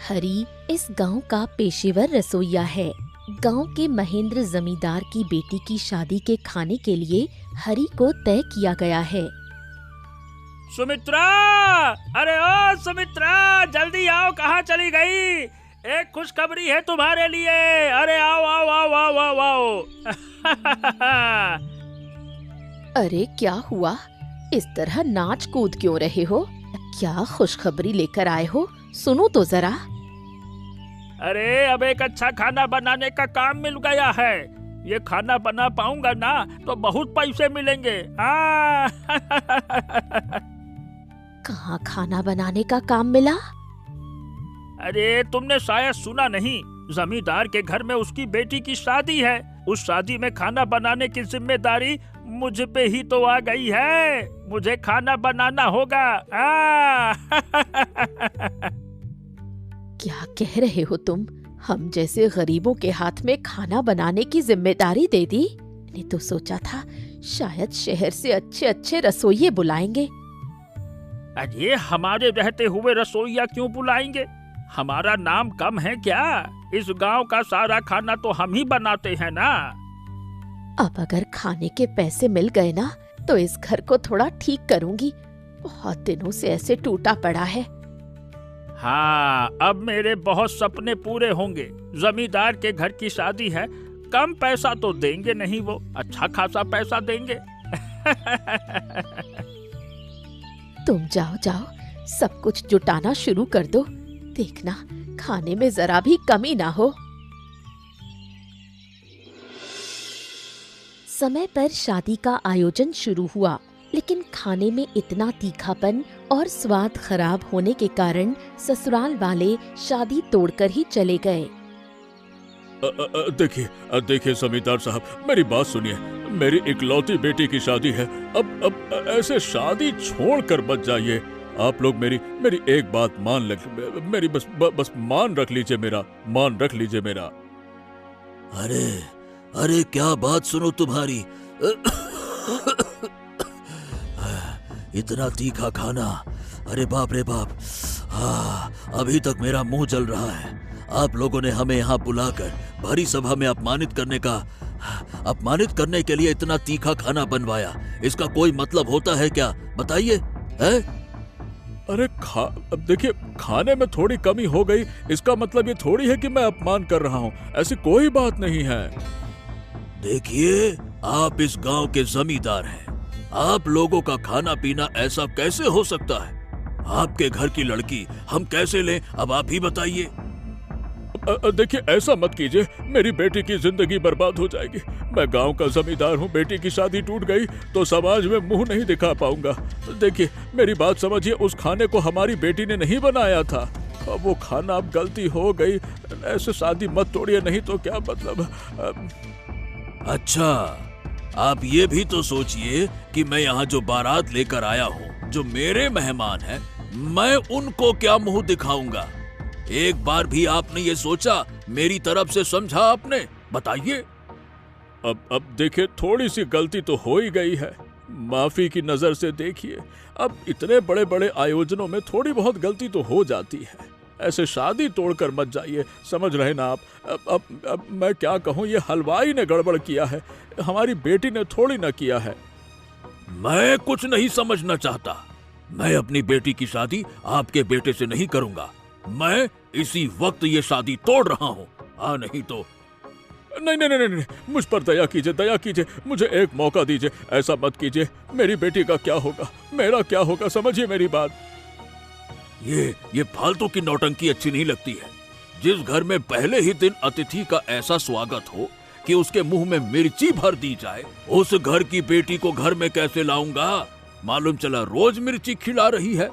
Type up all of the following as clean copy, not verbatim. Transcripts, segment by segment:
हरी इस गांव का पेशेवर रसोइया है। गांव के महेंद्र जमींदार की बेटी की शादी के खाने के लिए हरी को तय किया गया है। सुमित्रा, अरे ओ सुमित्रा, जल्दी आओ, कहाँ चली गई? एक खुशखबरी है तुम्हारे लिए। अरे आओ आओ आओ आओ आओ आओ। अरे क्या हुआ? इस तरह नाच कूद क्यों रहे हो? क्या खुशखबरी लेकर आए हो? सुनो तो जरा। अरे अब एक अच्छा खाना बनाने का काम मिल गया है। ये खाना बना पाऊंगा ना तो बहुत पैसे मिलेंगे। कहाँ खाना बनाने का काम मिला? अरे तुमने शायद सुना नहीं, जमींदार के घर में उसकी बेटी की शादी है। उस शादी में खाना बनाने की जिम्मेदारी मुझ पे ही तो आ गई है। मुझे खाना बनाना होगा। क्या कह रहे हो तुम? हम जैसे गरीबों के हाथ में खाना बनाने की जिम्मेदारी दे दी? मैंने तो सोचा था शायद शहर से अच्छे अच्छे रसोइये बुलाएंगे। अरे हमारे रहते हुए रसोइया क्यों बुलाएंगे? हमारा नाम कम है क्या? इस गांव का सारा खाना तो हम ही बनाते हैं ना। अब अगर खाने के पैसे मिल गए ना तो इस घर को थोड़ा ठीक करूंगी। बहुत दिनों से ऐसे टूटा पड़ा है। हाँ, अब मेरे बहुत सपने पूरे होंगे। जमींदार के घर की शादी है, कम पैसा तो देंगे नहीं, वो अच्छा खासा पैसा देंगे। तुम जाओ जाओ, सब कुछ जुटाना शुरू कर दो। देखना खाने में जरा भी कमी ना हो। समय पर शादी का आयोजन शुरू हुआ, लेकिन खाने में इतना तीखापन और स्वाद खराब होने के कारण ससुराल वाले शादी तोड़कर ही चले गए। देखिए जमींदार साहब, मेरी बात सुनिए। मेरी इकलौती बेटी की शादी है। अब ऐसे शादी छोड़कर मत जाइए। आप लोग मेरी एक बात मान मेरी बस मान रख लीजिए मेरा। अरे क्या बात सुनो तुम्हारी। इतना तीखा खाना, अरे बाप रे बाप। अभी तक मेरा मुंह जल रहा है। आप लोगों ने हमें यहाँ बुलाकर भरी सभा में अपमानित करने के लिए इतना तीखा खाना बनवाया। इसका कोई मतलब होता है क्या? बताइए। अरे अब देखिए, खाने में थोड़ी कमी हो गई, इसका मतलब ये थोड़ी है कि मैं अपमान कर रहा हूँ। ऐसी कोई बात नहीं है। देखिए, आप इस गांव के जमींदार हैं। आप लोगों का खाना पीना ऐसा कैसे हो सकता है? आपके घर की लड़की हम कैसे लें? अब आप ही बताइए। देखिए, ऐसा मत कीजिए, मेरी बेटी की जिंदगी बर्बाद हो जाएगी। मैं गांव का जमींदार हूँ, बेटी की शादी टूट गई तो समाज में मुंह नहीं दिखा पाऊंगा। देखिए मेरी बात समझिए, उस खाने को हमारी बेटी ने नहीं बनाया था। अब वो खाना अब गलती हो गई। ऐसे शादी मत तोड़िए, नहीं तो क्या मतलब। अच्छा, आप ये भी तो सोचिए कि मैं यहाँ जो बारात लेकर आया हूँ, जो मेरे मेहमान हैं, मैं उनको क्या मुंह दिखाऊंगा? एक बार भी आपने ये सोचा? मेरी तरफ से समझा आपने? बताइए। अब देखिए, थोड़ी सी गलती तो हो ही गई है, माफी की नजर से देखिए। अब इतने बड़े बड़े आयोजनों में थोड़ी बहुत गलती तो हो जाती है। ऐसे शादी तोड़कर मत जाइए, समझ रहे ना आप। अब मैं क्या कहूँ, ये हलवाई ने गड़बड़ किया है, हमारी बेटी ने थोड़ी ना किया है। मैं कुछ नहीं समझना चाहता। मैं अपनी बेटी की शादी आपके बेटे से नहीं करूंगा। मैं इसी वक्त ये शादी तोड़ रहा हूँ। नहीं तो नहीं, मुझ पर दया कीजिए, मुझे एक मौका दीजिए। ऐसा मत कीजिए। मेरी बेटी का क्या होगा, मेरा क्या होगा, समझिए मेरी बात। ये फालतू की नौटंकी अच्छी नहीं लगती है। जिस घर में पहले ही दिन अतिथि का ऐसा स्वागत हो कि उसके मुंह में मिर्ची भर दी जाए, उस घर की बेटी को घर में कैसे लाऊंगा? मालूम चला रोज मिर्ची खिला रही है।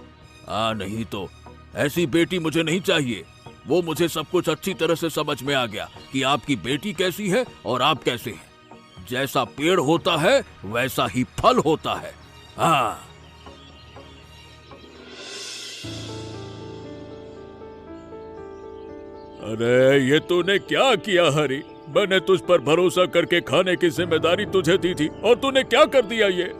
नहीं तो ऐसी बेटी मुझे नहीं चाहिए। वो मुझे सब कुछ अच्छी तरह से समझ में आ गया कि आपकी बेटी कैसी है और आप कैसे हैं। जैसा पेड़ होता है वैसा ही फल होता है। अरे ये तूने क्या किया हरी? मैंने तुझ पर भरोसा करके खाने की जिम्मेदारी तुझे दी थी और तूने क्या कर दिया ये?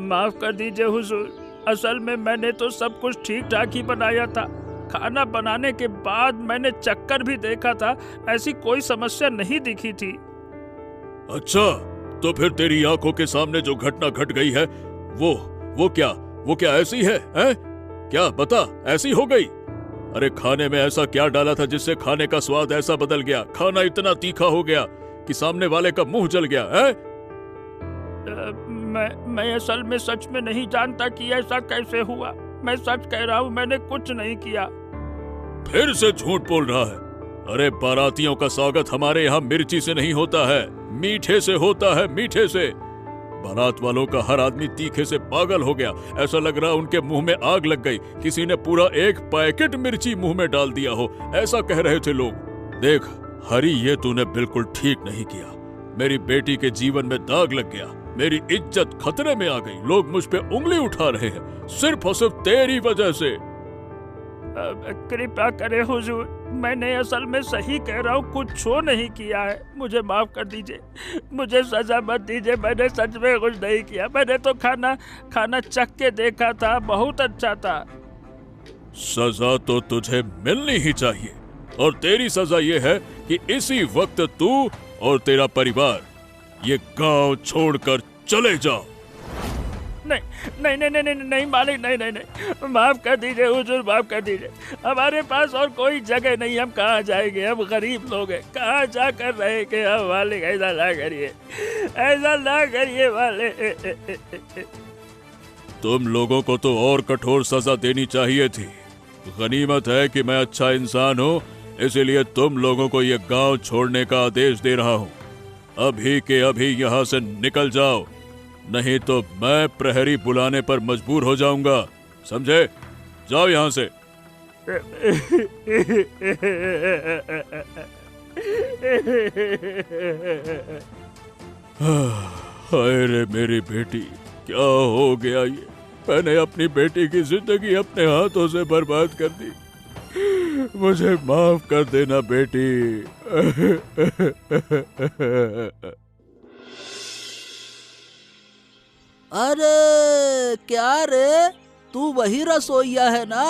माफ कर दीजिए हुजूर, असल में मैंने तो सब कुछ ठीक ठाक ही बनाया था। खाना बनाने के बाद मैंने चक्कर भी देखा था, ऐसी कोई समस्या नहीं दिखी थी। अच्छा, तो फिर तेरी आंखों के सामने जो घटना घट गई है वो क्या ऐसी है, हैं? क्या बता, ऐसी हो गई? अरे खाने में ऐसा क्या डाला था जिससे खाने का स्वाद ऐसा बदल गया, खाना इतना तीखा हो गया कि सामने वाले का मुंह जल गया, है? मैं असल में सच में नहीं जानता कि ऐसा कैसे हुआ। मैं सच कह रहा हूँ, मैंने कुछ नहीं किया। फिर से झूठ बोल रहा है। अरे बारातियों का स्वागत हमारे यहाँ मिर्ची से नहीं होता है, मीठे से होता है, मीठे से। बारात वालों का हर आदमी तीखे से पागल हो गया। ऐसा लग रहा उनके मुंह में आग लग गई, किसी ने पूरा एक पैकेट मिर्ची मुंह में डाल दिया हो, ऐसा कह रहे थे लोग। देख हरी, ये तूने बिल्कुल ठीक नहीं किया। मेरी बेटी के जीवन में दाग लग गया, मेरी इज्जत खतरे में आ गई। लोग मुझ पे उंगली उठा रहे हैं सिर्फ और सिर्फ तेरी वजह से। कृपया करें हुजूर, मैंने असल में सही कह रहा हूँ, कुछ छो नहीं किया है। मुझे माफ कर दीजिए, मुझे सजा मत दीजिए। मैंने सच में कुछ नहीं किया। मैंने तो खाना चख के देखा था, बहुत अच्छा था। सजा तो तुझे मिलनी ही चाहिए, और तेरी सजा ये है कि इसी वक्त तू और तेरा परिवार ये गांव छोड़कर चले जाओ। नहीं मालिक, नहीं, माफ कर दीजिए हुजूर, माफ कर दीजिए। हमारे पास और कोई जगह नहीं, हम कहाँ जाएंगे, हम गरीब लोग हैं, कहाँ जाकर रहेंगे हम मालिक। ऐसा ना करिए, ऐसा ना करिए मालिक। तुम लोगों को तो और कठोर सजा देनी चाहिए थी। गनीमत है कि मैं अच्छा इंसान हूँ, इसीलिए तुम लोगों को ये गांव छोड़ने का आदेश दे रहा हूँ। अभी के अभी यहाँ से निकल जाओ, नहीं तो मैं प्रहरी बुलाने पर मजबूर हो जाऊंगा, समझे? जाओ यहाँ से। हाय रे मेरी बेटी, क्या हो गया ये? मैंने अपनी बेटी की जिंदगी अपने हाथों से बर्बाद कर दी। मुझे माफ कर देना बेटी। अरे क्या रे, तू वही रसोइया है ना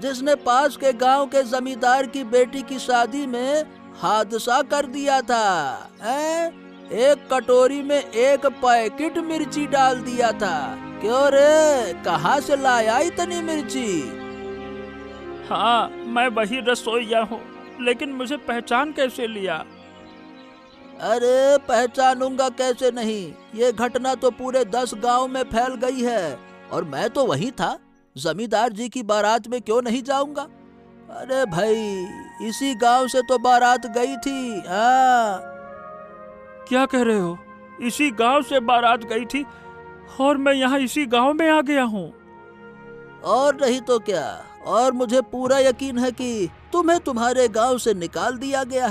जिसने पास के गांव के जमींदार की बेटी की शादी में हादसा कर दिया था, हैं? एक कटोरी में एक पैकेट मिर्ची डाल दिया था। क्यों रे, कहाँ से लाया इतनी मिर्ची? हाँ, मैं वही रसोइया हूँ, लेकिन मुझे पहचान कैसे लिया? अरे पहचानूंगा कैसे नहीं, ये घटना तो पूरे 10 गांव में फैल गई है, और मैं तो वही था। जमींदार जी की बारात में क्यों नहीं जाऊंगा? अरे भाई, इसी गांव से तो बारात गई थी। हाँ। क्या कह रहे हो? इसी गांव से बारात गई थी और मैं यहाँ इसी गांव में आ गया हूँ? और नहीं तो क्या, और मुझे पूरा यकीन है कि तुम्हें तुम्हारे गांव से निकाल दिया गया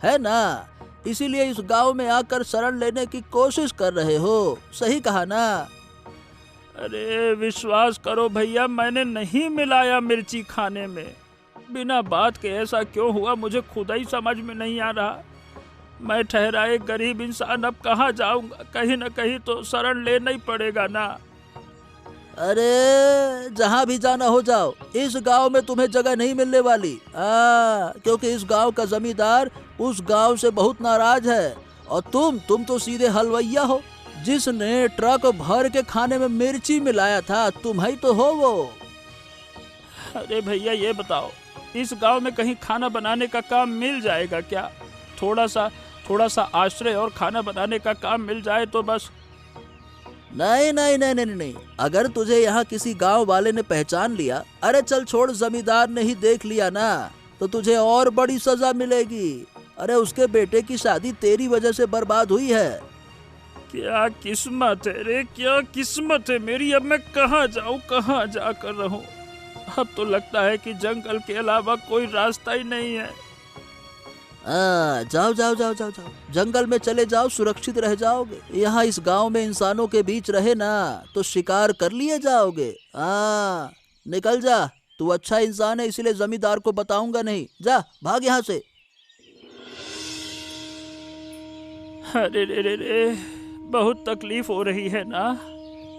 है ना? इसीलिए इस गांव में आकर शरण लेने की कोशिश कर रहे हो, सही कहा ना? अरे विश्वास करो भैया, मैंने नहीं मिलाया मिर्ची खाने में। बिना बात के ऐसा क्यों हुआ, मुझे खुद ही समझ में नहीं आ रहा। मैं ठहरा एक गरीब इंसान, अब कहाँ जाऊंगा? कहीं न कहीं तो शरण लेना ही पड़ेगा ना। अरे जहाँ भी जाना हो जाओ, इस गांव में तुम्हें जगह नहीं मिलने वाली। क्योंकि इस गांव का जमींदार उस गांव से बहुत नाराज है, और तुम तो सीधे हलवैया हो, जिसने ट्रक भर के खाने में मिर्ची मिलाया था, तुम ही तो हो वो। अरे भैया ये बताओ, इस गांव में कहीं खाना बनाने का काम मिल जाएगा क्या? थोड़ा सा आश्रय और खाना बनाने का काम मिल जाए तो बस। नहीं, अगर तुझे यहाँ किसी गांव वाले ने पहचान लिया, अरे चल छोड़, जमींदार ने ही देख लिया ना, तो तुझे और बड़ी सजा मिलेगी। अरे उसके बेटे की शादी तेरी वजह से बर्बाद हुई है। क्या किस्मत है रे, क्या किस्मत है मेरी। अब मैं कहाँ जाऊँ, कहाँ जाकर रहूं? अब तो लगता है कि जंगल के अलावा कोई रास्ता ही नहीं है। जाओ, जंगल में चले जाओ, सुरक्षित रह जाओगे। यहाँ इस गांव में इंसानों के बीच रहे ना तो शिकार कर लिए जाओगे। निकल जा, तू अच्छा इंसान है, इसलिए जमींदार को बताऊंगा नहीं। जा, भाग यहाँ से। अरे रे, बहुत तकलीफ हो रही है ना।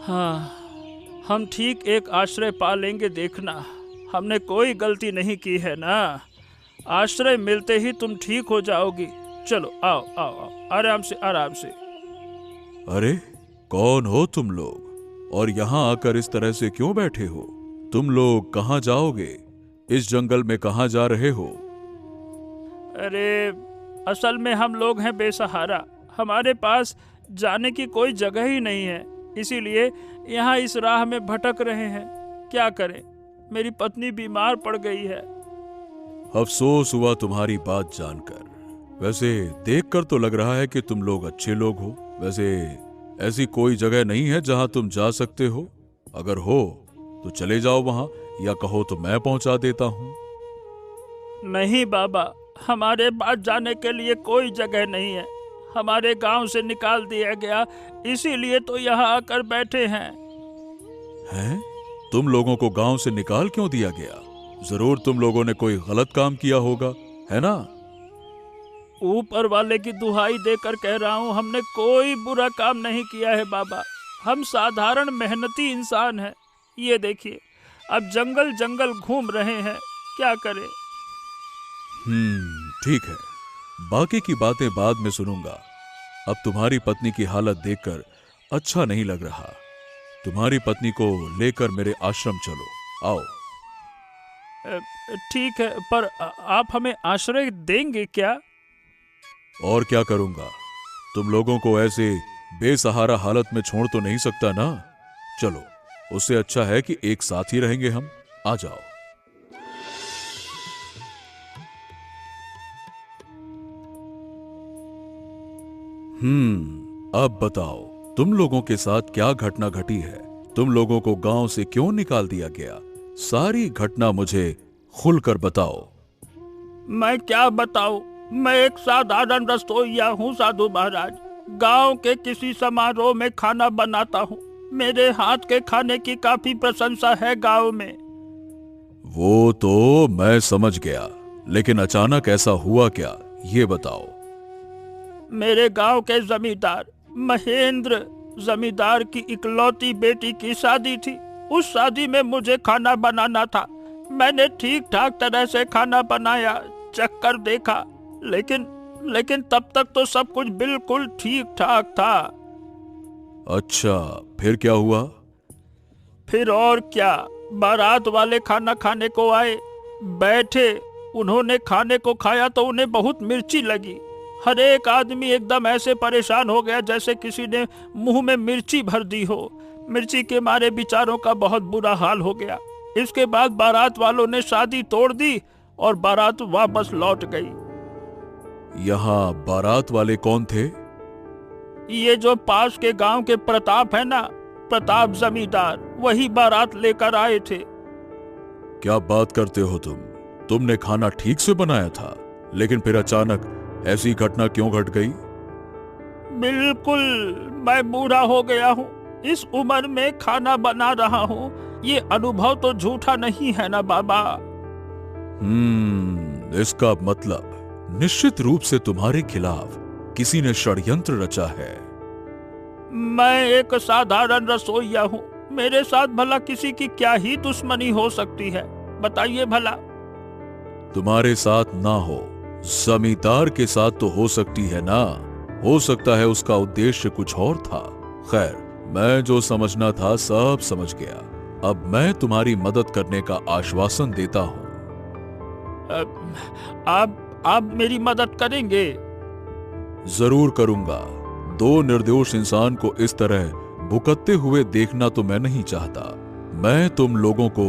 हाँ, हम ठीक एक आश्रय पा लेंगे, देखना। हमने कोई गलती नहीं की है ना। आश्रय मिलते ही तुम ठीक हो जाओगी। चलो आओ आओ आओ, आराम से आराम से। अरे कौन हो तुम लोग और यहाँ आकर इस तरह से क्यों बैठे हो? तुम लोग कहाँ जाओगे? इस जंगल में कहाँ जा रहे हो? अरे असल में हम लोग हैं बेसहारा, हमारे पास जाने की कोई जगह ही नहीं है, इसीलिए यहाँ इस राह में भटक रहे हैं। क्या करें, मेरी पत्नी बीमार पड़ गई है। अफसोस हुआ तुम्हारी बात जानकर। वैसे देखकर तो लग रहा है कि तुम लोग अच्छे लोग हो। वैसे ऐसी कोई जगह नहीं है जहां तुम जा सकते हो? अगर हो तो चले जाओ वहां, या कहो तो मैं पहुंचा देता हूं। नहीं बाबा, हमारे पास जाने के लिए कोई जगह नहीं है। हमारे गांव से निकाल दिया गया, इसीलिए तो यहाँ आकर बैठे हैं। हैं? तुम लोगों को गांव से निकाल क्यों दिया गया? जरूर तुम लोगों ने कोई गलत काम किया होगा, है ना? ऊपर वाले की दुहाई देकर कह रहा हूँ, हमने कोई बुरा काम नहीं किया है बाबा। हम साधारण मेहनती इंसान हैं। ये देखिए, अब जंगल जंगल घूम रहे हैं, क्या करें। ठीक है, बाकी की बातें बाद में सुनूंगा। अब तुम्हारी पत्नी की हालत देखकर अच्छा नहीं लग रहा। तुम्हारी पत्नी को लेकर मेरे आश्रम चलो, आओ। ठीक है, पर आप हमें आश्रय देंगे क्या? और क्या करूंगा, तुम लोगों को ऐसे बेसहारा हालत में छोड़ तो नहीं सकता ना। चलो, उससे अच्छा है कि एक साथ ही रहेंगे हम। आ जाओ। अब बताओ, तुम लोगों के साथ क्या घटना घटी है? तुम लोगों को गांव से क्यों निकाल दिया गया? सारी घटना मुझे खुलकर बताओ। मैं क्या बताऊं? मैं एक साधारण रसोइया हूँ साधु महाराज। गांव के किसी समारोह में खाना बनाता हूँ। मेरे हाथ के खाने की काफी प्रशंसा है गांव में। वो तो मैं समझ गया, लेकिन अचानक ऐसा हुआ क्या, ये बताओ। मेरे गांव के जमींदार महेंद्र जमींदार की इकलौती बेटी की शादी थी। उस शादी में मुझे खाना बनाना था। मैंने ठीक ठाक तरह से खाना बनाया, चक्कर देखा, लेकिन तब तक तो सब कुछ बिल्कुल ठीक ठाक था। अच्छा, फिर क्या हुआ? फिर और क्या, बारात वाले खाना खाने को आए, बैठे। उन्होंने खाने को खाया तो उन्हें बहुत मिर्ची लगी। हर एक आदमी एकदम ऐसे परेशान हो गया जैसे किसी ने मुंह में मिर्ची भर दी हो। मिर्ची के मारे बेचारों का बहुत बुरा हाल हो गया। इसके बाद बारात वालों ने शादी तोड़ दी और बारात वापस लौट गई। यहाँ बारात वाले कौन थे? ये जो पास के गांव के प्रताप है ना, प्रताप जमींदार, वही बारात लेकर आए थे। क्या बात करते हो तुम? तुमने खाना ठीक से बनाया था, लेकिन फिर अचानक ऐसी घटना क्यों घट गई? बिल्कुल, मैं बूढ़ा हो गया हूँ। इस उम्र में खाना बना रहा हूँ, ये अनुभव तो झूठा नहीं है ना बाबा। इसका मतलब निश्चित रूप से तुम्हारे खिलाफ किसी ने षड्यंत्र रचा है। मैं एक साधारण रसोइया हूँ, मेरे साथ भला किसी की क्या ही दुश्मनी हो सकती है, बताइए भला। तुम्हारे साथ ना हो, जमींदार के साथ तो हो सकती है ना। हो सकता है उसका उद्देश्य कुछ और था। खैर, मैं जो समझना था सब समझ गया। अब मैं तुम्हारी मदद करने का आश्वासन देता हूँ। आप मेरी मदद करेंगे? जरूर करूंगा। दो निर्दोष इंसान को इस तरह भुगतते हुए देखना तो मैं नहीं चाहता। मैं तुम लोगों को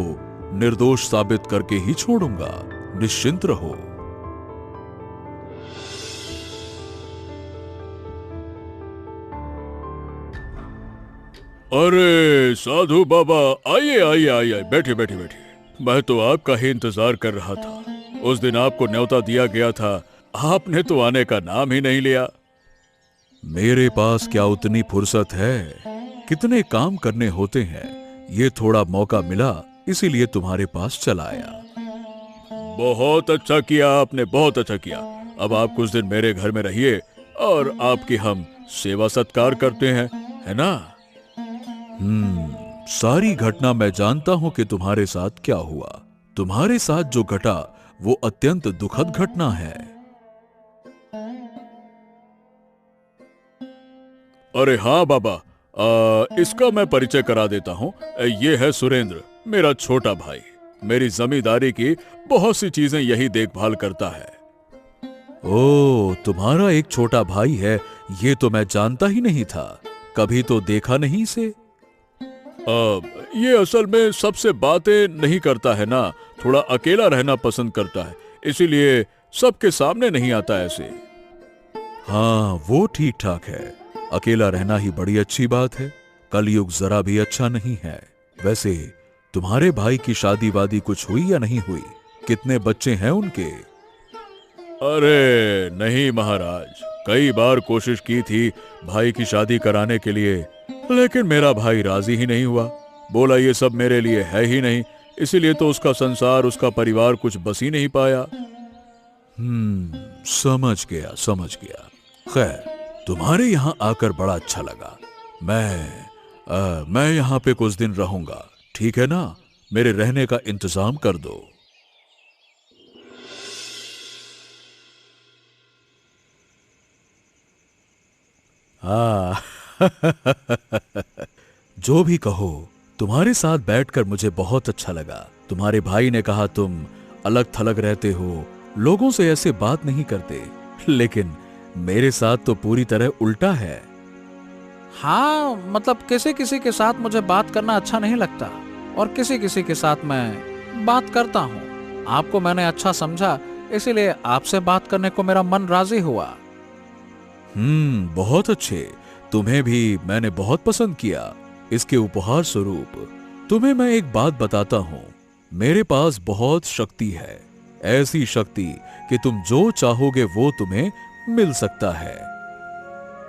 निर्दोष साबित करके ही छोड़ूंगा, निश्चिंत रहो। अरे साधु बाबा, आइए आइए आइए, बैठिए बैठिए बैठिए। मैं तो आपका ही इंतजार कर रहा था। उस दिन आपको न्योता दिया गया था, आपने तो आने का नाम ही नहीं लिया। मेरे पास क्या उतनी फुर्सत है? कितने काम करने होते हैं। ये थोड़ा मौका मिला, इसीलिए तुम्हारे पास चला आया। बहुत अच्छा किया आपने, बहुत अच्छा किया। अब आप कुछ दिन मेरे घर में रहिए और आपकी हम सेवा सत्कार करते हैं, है ना? सारी घटना मैं जानता हूं कि तुम्हारे साथ क्या हुआ। तुम्हारे साथ जो घटा वो अत्यंत दुखद घटना है। अरे हाँ बाबा, इसका मैं परिचय करा देता हूँ। ये है सुरेंद्र, मेरा छोटा भाई। मेरी जमींदारी की बहुत सी चीजें यही देखभाल करता है। ओ, तुम्हारा एक छोटा भाई है, ये तो मैं जानता ही नहीं था। कभी तो देखा नहीं इसे। ये असल में सबसे बातें नहीं करता है ना, थोड़ा अकेला रहना पसंद करता है, इसीलिए सबके सामने नहीं आता ऐसे। हाँ, वो ठीक ठाक है। अकेला रहना ही बड़ी अच्छी बात है। कलयुग जरा भी अच्छा नहीं है। वैसे तुम्हारे भाई की शादी वादी कुछ हुई या नहीं हुई? कितने बच्चे हैं उनके? अरे नहीं महाराज, कई बार कोशिश की थी भाई की शादी कराने के लिए, लेकिन मेरा भाई राजी ही नहीं हुआ। बोला ये सब मेरे लिए है ही नहीं, इसीलिए तो उसका संसार, उसका परिवार कुछ बस ही नहीं पाया। समझ गया। खैर, तुम्हारे यहाँ आकर बड़ा अच्छा लगा। मैं यहाँ पे कुछ दिन रहूंगा, ठीक है ना? मेरे रहने का इंतजाम कर दो। जो भी कहो, तुम्हारे साथ बैठकर मुझे बहुत अच्छा लगा। तुम्हारे भाई ने कहा तुम अलग थलग रहते हो, लोगों से ऐसे बात नहीं करते, लेकिन मेरे साथ तो पूरी तरह उल्टा है। हाँ, मतलब किसी किसी के साथ मुझे बात करना अच्छा नहीं लगता और किसी किसी के साथ मैं बात करता हूँ। आपको मैंने अच्छा समझा, इसीलिए आपसे बात करने को मेरा मन राजी हुआ। बहुत अच्छे। तुम्हें भी मैंने बहुत पसंद किया। इसके उपहार स्वरूप तुम्हें मैं एक बात बताता हूँ। मेरे पास बहुत शक्ति है, ऐसी शक्ति कि तुम जो चाहोगे वो तुम्हें मिल सकता है।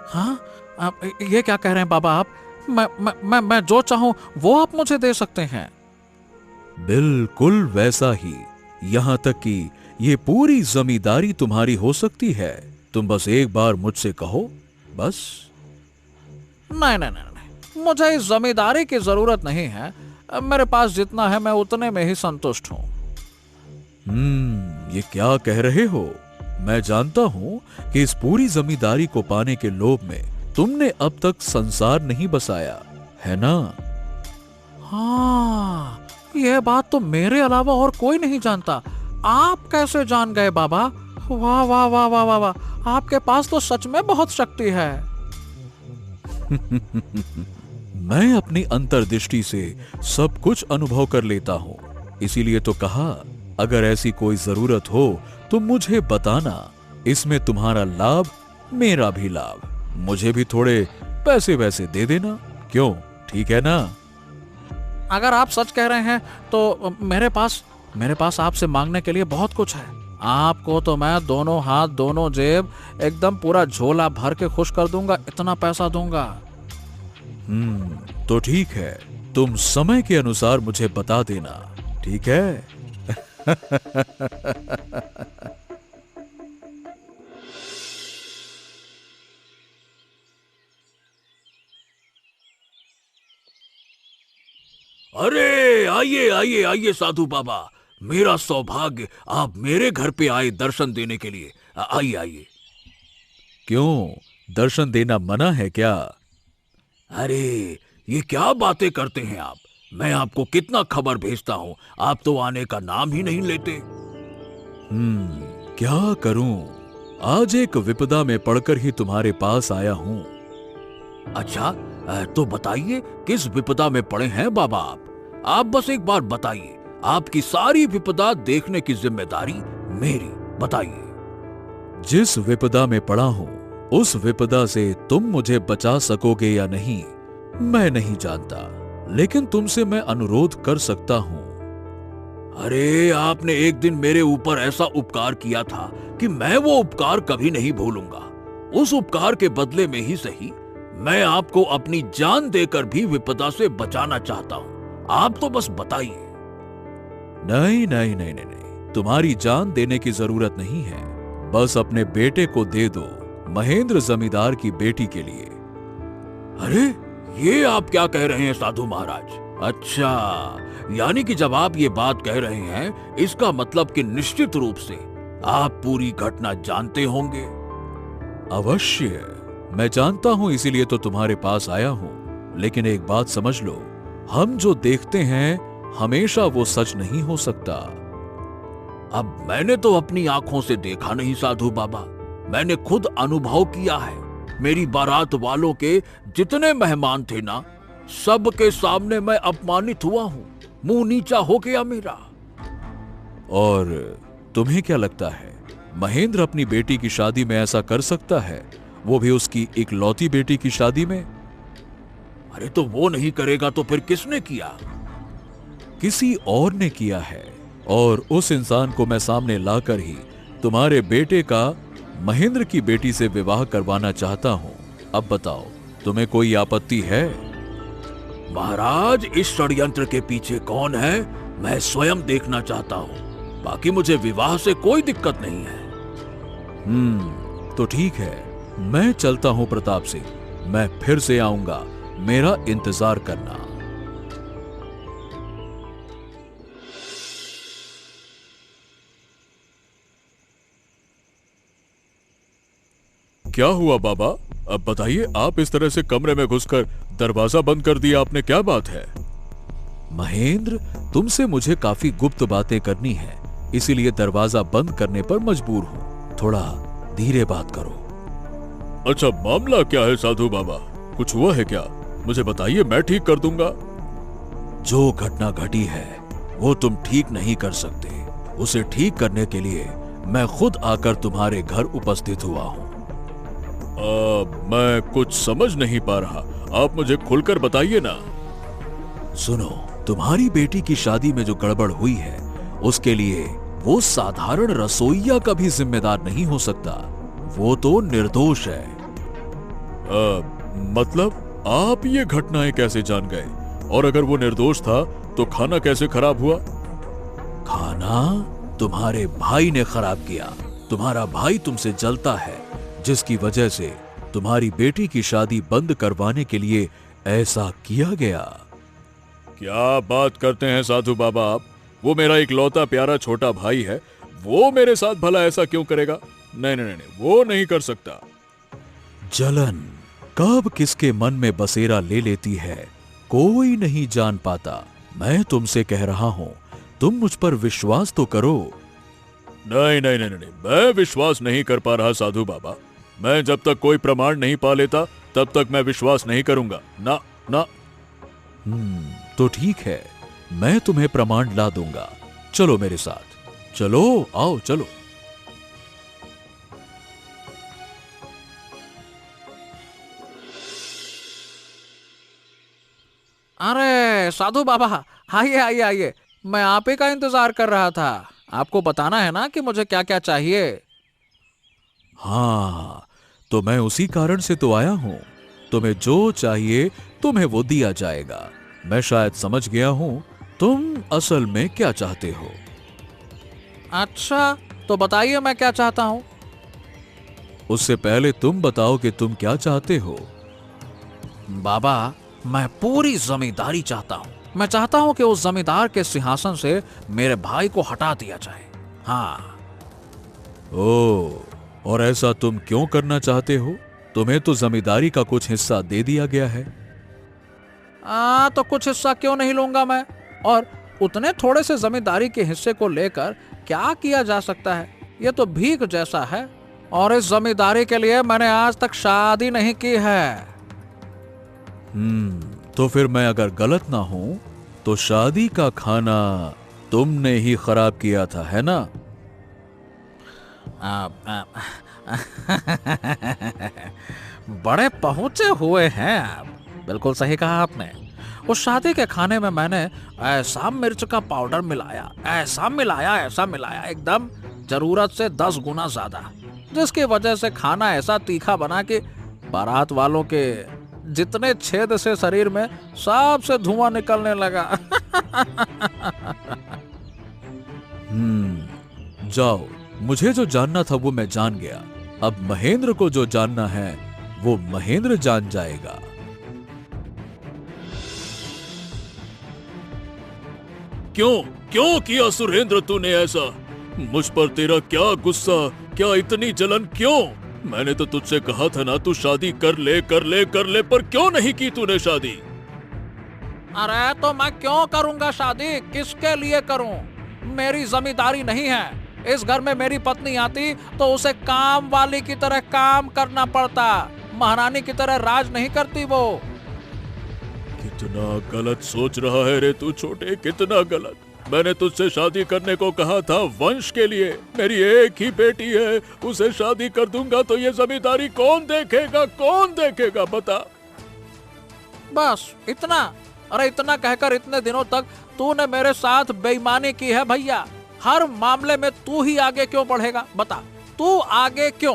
हाँ, आप ये क्या कह रहे हैं बाबा? आप मैं जो चाहूं वो आप मुझे दे सकते हैं? बिल्कुल वैसा ही। यहां तक कि ये पूरी जमींदारी तुम्हारी हो सकती है। तुम बस एक बार मुझसे कहो, बस। नहीं, मुझे इस जमींदारी की जरूरत नहीं है। मेरे पास जितना है मैं उतने में ही संतुष्ट हूँ। ये क्या कह रहे हो? मैं जानता हूँ कि इस पूरी जमींदारी को पाने के लोभ में तुमने अब तक संसार नहीं बसाया, है ना? हाँ, यह बात तो मेरे अलावा और कोई नहीं जानता। आप कैसे जान गए बाबा? वाह वाह वाह वाह वाह वाह, आपके पास तो सच में बहुत शक्ति है। मैं अपनी अंतर्दृष्टि से सब कुछ अनुभव कर लेता हूँ, इसीलिए तो कहा अगर ऐसी कोई जरूरत हो तो मुझे बताना। इसमें तुम्हारा लाभ, मेरा भी लाभ। मुझे भी थोड़े पैसे वैसे दे देना, क्यों? ठीक है ना? अगर आप सच कह रहे हैं तो मेरे पास आपसे मांगने के लिए बहुत कुछ है। आपको तो मैं दोनों हाथ, दोनों जेब, एकदम पूरा झोला भर के खुश कर दूंगा, इतना पैसा दूंगा। तो ठीक है, तुम समय के अनुसार मुझे बता देना, ठीक है? अरे आइए साधु बाबा, मेरा सौभाग्य आप मेरे घर पे आए दर्शन देने के लिए। आइए। क्यों, दर्शन देना मना है क्या? अरे ये क्या बातें करते हैं आप? मैं आपको कितना खबर भेजता हूँ, आप तो आने का नाम ही नहीं लेते। क्या करूं? आज एक विपदा में पड़कर ही तुम्हारे पास आया हूं। अच्छा, तो बताइए किस विपदा में पड़े हैं बाबा आप बस एक बार बताइए। आपकी सारी विपदा देखने की जिम्मेदारी मेरी, बताइए। जिस विपदा में पड़ा हूं, उस विपदा से तुम मुझे बचा सकोगे या नहीं मैं नहीं जानता, लेकिन तुमसे मैं अनुरोध कर सकता हूं। अरे आपने एक दिन मेरे ऊपर ऐसा उपकार किया था कि मैं वो उपकार कभी नहीं भूलूंगा। उस उपकार के बदले में ही सही, मैं आपको अपनी जान देकर भी विपदा से बचाना चाहता हूं। आप तो बस बताइए। नहीं, तुम्हारी जान देने की जरूरत नहीं है। बस अपने बेटे को दे दो, महेंद्र जमींदार की बेटी के लिए। अरे ये आप क्या कह रहे हैं साधु महाराज? अच्छा, यानी कि जब आप ये बात कह रहे हैं, इसका मतलब कि निश्चित रूप से आप पूरी घटना जानते होंगे। अवश्य, मैं जानता हूं, इसीलिए तो तुम्हारे पास आया हूं। लेकिन एक बात समझ लो, हम जो देखते हैं हमेशा वो सच नहीं हो सकता। अब मैंने तो अपनी आंखों से देखा नहीं साधु बाबा, मैंने खुद अनुभव किया है। मेरी बारात वालों के जितने मेहमान थे ना, सबके सामने मैं अपमानित हुआ हूं, मुंह नीचा हो गया मेरा। और तुम्हें क्या लगता है, महेंद्र अपनी बेटी की शादी में ऐसा कर सकता है, वो भी उसकी इकलौती बेटी की शादी में? अरे तो वो नहीं करेगा तो फिर किसने किया? किसी और ने किया है, और उस इंसान को मैं सामने लाकर ही तुम्हारे बेटे का महेंद्र की बेटी से विवाह करवाना चाहता हूं। अब बताओ, तुम्हें कोई आपत्ति है? महाराज, इस षड्यंत्र के पीछे कौन है मैं स्वयं देखना चाहता हूं। बाकी मुझे विवाह से कोई दिक्कत नहीं है। तो ठीक है, मैं चलता हूं प्रताप सिंह, मैं फिर से आऊंगा, मेरा इंतजार करना। क्या हुआ बाबा? अब बताइए, आप इस तरह से कमरे में घुसकर दरवाजा बंद कर दिया आपने, क्या बात है? महेंद्र, तुमसे मुझे काफी गुप्त बातें करनी है, इसीलिए दरवाजा बंद करने पर मजबूर हूं। थोड़ा धीरे बात करो। अच्छा, मामला क्या है साधु बाबा? कुछ हुआ है क्या? मुझे बताइए, मैं ठीक कर दूंगा। जो घटना घटी है वो तुम ठीक नहीं कर सकते। उसे ठीक करने के लिए मैं खुद आकर तुम्हारे घर उपस्थित हुआ हूं। मैं कुछ समझ नहीं पा रहा, आप मुझे खुलकर बताइए ना। सुनो, तुम्हारी बेटी की शादी में जो गड़बड़ हुई है, उसके लिए वो साधारण रसोइया का भी जिम्मेदार नहीं हो सकता। वो तो निर्दोष है। मतलब आप ये घटनाएं कैसे जान गए? और अगर वो निर्दोष था तो खाना कैसे खराब हुआ? खाना तुम्हारे भाई ने खराब किया। तुम्हारा भाई तुमसे जलता है, जिसकी वजह से तुम्हारी बेटी की शादी बंद करवाने के लिए ऐसा किया गया। क्या बात करते हैं साधु बाबा आप? वो मेरा इकलौता प्यारा छोटा भाई है, वो मेरे साथ भला ऐसा क्यों करेगा? नहीं नहीं नहीं, वो नहीं कर सकता। जलन कब किसके मन में बसेरा ले लेती है, कोई नहीं जान पाता। मैं तुमसे कह रहा हूं, तुम मुझ पर विश्वास तो करो। नहीं नहीं नहीं नहीं, मैं विश्वास नहीं कर पा रहा साधु बाबा। मैं जब तक कोई प्रमाण नहीं पा लेता तब तक मैं विश्वास नहीं करूंगा। ना ना। तो ठीक है, मैं तुम्हें प्रमाण ला दूंगा। चलो मेरे साथ, चलो, आओ चलो। अरे साधु बाबा, आइए आइए आइए, मैं आप ही का इंतजार कर रहा था। आपको बताना है ना कि मुझे क्या क्या चाहिए। हाँ, तो मैं उसी कारण से तो आया हूं। तुम्हें जो चाहिए तुम्हें वो दिया जाएगा। मैं शायद समझ गया हूं तुम असल में क्या चाहते हो। अच्छा, तो बताइए मैं क्या चाहता हूं। उससे पहले तुम बताओ कि तुम क्या चाहते हो। बाबा, मैं पूरी जमींदारी चाहता हूं। मैं चाहता हूं कि उस जमींदार के सिंहासन से मेरे भाई को हटा दिया जाए। हाँ। ओ, और ऐसा तुम क्यों करना चाहते हो? तुम्हें तो जमींदारी का कुछ हिस्सा दे दिया गया है। तो कुछ हिस्सा क्यों नहीं लूंगा मैं? और उतने थोड़े से जमींदारी के हिस्से को लेकर क्या किया जा सकता है? यह तो भीख जैसा है, और इस जमींदारी के लिए मैंने आज तक शादी नहीं की है। तो फिर मैं अगर गलत ना हूं तो शादी का खाना तुमने ही खराब किया था, है ना? बड़े पहुंचे हुए हैं आप। बिल्कुल सही कहा आपने। उस शादी के खाने में मैंने ऐसा मिर्च का पाउडर मिलाया, ऐसा मिलाया एकदम जरूरत से 10 गुना ज्यादा, जिसकी वजह से खाना ऐसा तीखा बना कि बारात वालों के जितने छेद से शरीर में सबसे धुआं निकलने लगा। जाओ, मुझे जो जानना था वो मैं जान गया। अब महेंद्र को जो जानना है वो महेंद्र जान जाएगा। क्यों क्यों किया सुरेंद्र तूने ऐसा? मुझ पर तेरा क्या गुस्सा, क्या इतनी जलन क्यों? मैंने तो तुझसे कहा था ना, तू शादी कर ले कर ले कर ले, पर क्यों नहीं की तूने शादी? अरे तो मैं क्यों करूंगा शादी? किसके लिए करूं? मेरी जमींदारी नहीं है। इस घर में मेरी पत्नी आती तो उसे काम वाली की तरह काम करना पड़ता, महारानी की तरह राज नहीं करती वो। कितना गलत सोच रहा है रे तू छोटे, कितना गलत। मैंने तुझसे शादी करने को कहा था वंश के लिए। मेरी एक ही बेटी है, उसे शादी कर दूंगा तो ये जमींदारी कौन देखेगा, कौन देखेगा बता? बस इतना? अरे इतना कहकर इतने दिनों तक तूने मेरे साथ बेईमानी की है भैया। हर मामले में तू ही आगे क्यों बढ़ेगा? बता, तू आगे क्यों?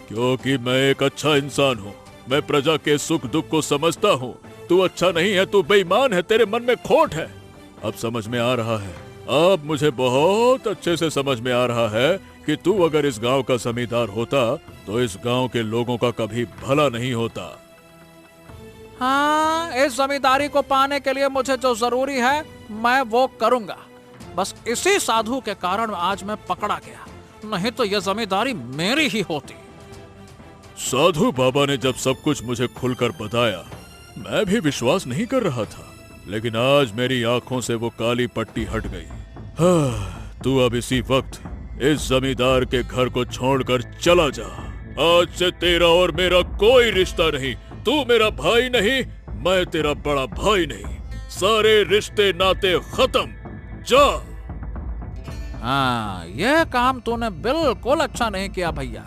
क्योंकि मैं एक अच्छा इंसान हूँ, मैं प्रजा के सुख दुख को समझता हूँ। तू अच्छा नहीं है, तू बेईमान है, तेरे मन में खोट है। अब समझ में आ रहा है, अब मुझे बहुत अच्छे से समझ में आ रहा है कि तू अगर इस गांव का जमींदार होता तो इस गांव के लोगों का कभी भला नहीं होता। हाँ, इस जमींदारी को पाने के लिए मुझे जो जरूरी है मैं वो करूंगा। बस इसी साधु के कारण आज मैं पकड़ा गया, नहीं तो यह जमींदारी मेरी ही होती। साधु बाबा ने जब सब कुछ मुझे खुलकर बताया, मैं भी विश्वास नहीं कर रहा था, लेकिन आज मेरी आंखों से वो काली पट्टी हट गई। हाँ, तू अब इसी वक्त इस जमींदार के घर को छोड़कर चला जा। आज से तेरा और मेरा कोई रिश्ता नहीं। तू मेरा भाई नहीं, मैं तेरा बड़ा भाई नहीं। सारे रिश्ते नाते खत्म। जा। हाँ, यह काम तूने बिल्कुल अच्छा नहीं किया भैया।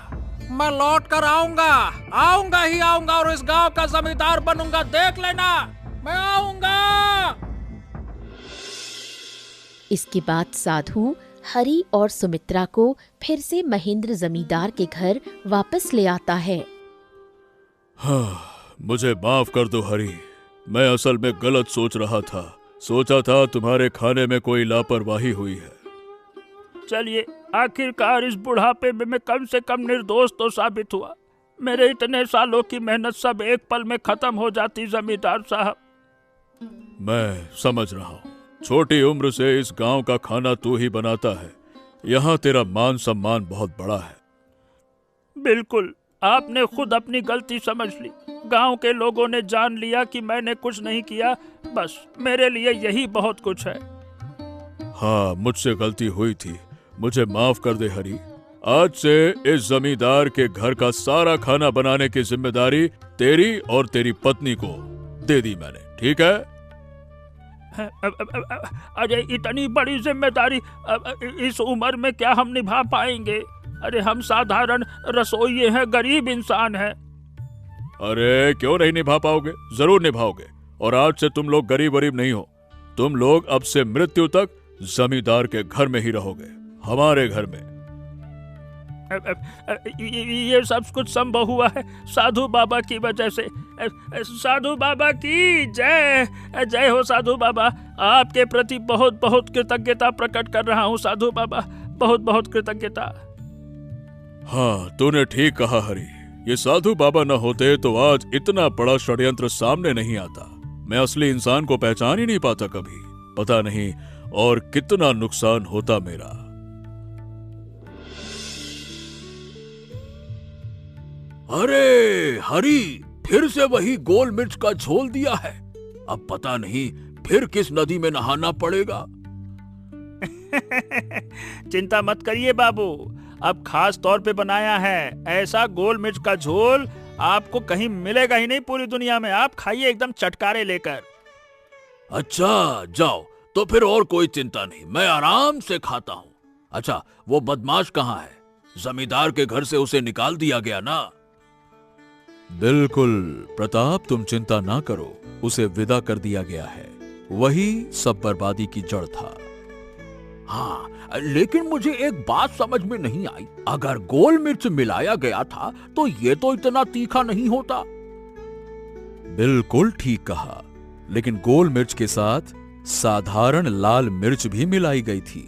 मैं लौट कर आऊंगा, आऊंगा ही आऊंगा और इस गांव का जमींदार बनूंगा, देख लेना, मैं आऊंगा। इसके बाद साधु हरि और सुमित्रा को फिर से महेंद्र जमींदार के घर वापस ले आता है। हाँ, मुझे माफ कर दो हरि, मैं असल में गलत सोच रहा था। सोचा था तुम्हारे खाने में कोई लापरवाही हुई है। चलिए, आखिरकार इस बुढ़ापे में मैं कम से कम निर्दोष तो साबित हुआ। मेरे इतने सालों की मेहनत सब एक पल में खत्म हो जाती जमींदार साहब। मैं समझ रहा हूँ, छोटी उम्र से इस गांव का खाना तू ही बनाता है, यहाँ तेरा मान सम्मान बहुत बड़ा है। बिल्कुल, आपने खुद अपनी गलती समझ ली। गांव के लोगों ने जान लिया कि मैंने कुछ नहीं किया, बस मेरे लिए यही बहुत कुछ है। हाँ, मुझसे गलती हुई थी, मुझे माफ कर दे हरि। आज से इस जमींदार के घर का सारा खाना बनाने की जिम्मेदारी तेरी और तेरी पत्नी को दे दी मैंने, ठीक है? अरे इतनी बड़ी जिम्मेदारी इस उम्र में क्या हम निभा पाएंगे? अरे हम साधारण रसोइये हैं, गरीब इंसान हैं। अरे क्यों नहीं निभा पाओगे? जरूर निभाओगे। और आज से तुम लोग गरीब वरीब नहीं हो, तुम लोग अब से मृत्यु तक जमींदार के घर में ही रहोगे, हमारे घर में। ये सब कुछ संभव हुआ है साधु बाबा की वजह से। साधु बाबा की जय, जय हो साधु बाबा। आपके प्रति बहुत बहुत कृतज्ञता प्रकट कर रहा हूँ साधु बाबा, बहुत बहुत कृतज्ञता। हाँ, तूने ठीक कहा हरि, ये साधु बाबा न होते तो आज इतना बड़ा षड्यंत्र सामने नहीं आता। मैं असली इंसान को पहचान ही नहीं पाता कभी, पता नहीं और कितना नुकसान होता मेरा। अरे हरी, फिर से वही गोल मिर्च का झोल दिया है। अब पता नहीं फिर किस नदी में नहाना पड़ेगा। चिंता मत करिए बाबू, अब खास तौर पे बनाया है। ऐसा गोल मिर्च का झोल आपको कहीं मिलेगा ही नहीं पूरी दुनिया में। आप खाइए एकदम चटकारे लेकर। अच्छा जाओ, तो फिर और कोई चिंता नहीं, मैं आराम से खाता हूँ। अच्छा, वो बदमाश कहाँ है? जमींदार के घर से उसे निकाल दिया गया ना? बिल्कुल प्रताप, तुम चिंता ना करो, उसे विदा कर दिया गया है। वही सब बर्बादी की जड़ था। हाँ, लेकिन मुझे एक बात समझ में नहीं आई। अगर गोल मिर्च मिलाया गया था तो ये तो इतना तीखा नहीं होता। बिल्कुल ठीक कहा, लेकिन गोल मिर्च के साथ साधारण लाल मिर्च भी मिलाई गई थी।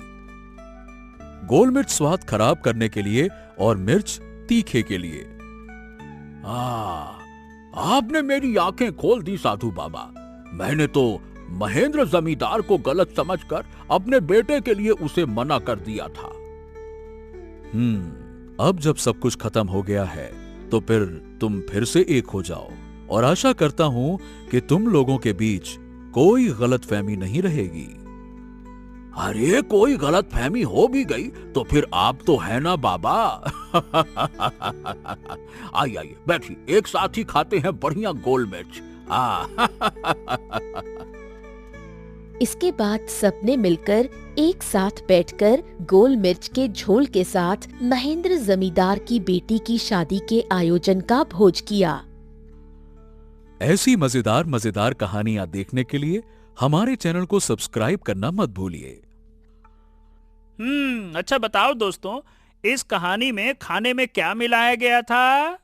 गोल मिर्च स्वाद खराब करने के लिए और मिर्च तीखे के लिए। आपने मेरी आंखें खोल दी साधु बाबा। मैंने तो महेंद्र जमींदार को गलत समझकर अपने बेटे के लिए उसे मना कर दिया था। अब जब सब कुछ खत्म हो गया है तो फिर तुम फिर से एक हो जाओ और आशा करता हूं कि तुम लोगों के बीच कोई गलतफहमी नहीं रहेगी। अरे कोई गलतफहमी हो भी गई तो फिर आप तो है ना बाबा। आइए आइए बैठिए, एक साथ ही खाते हैं बढ़िया गोल मिर्च। इसके बाद सबने मिलकर एक साथ बैठकर गोल मिर्च के झोल के साथ महेंद्र जमींदार की बेटी की शादी के आयोजन का भोज किया। ऐसी मजेदार मजेदार कहानियां देखने के लिए हमारे चैनल को सब्सक्राइब करना मत भूलिए। अच्छा बताओ दोस्तों, इस कहानी में खाने में क्या मिलाया गया था?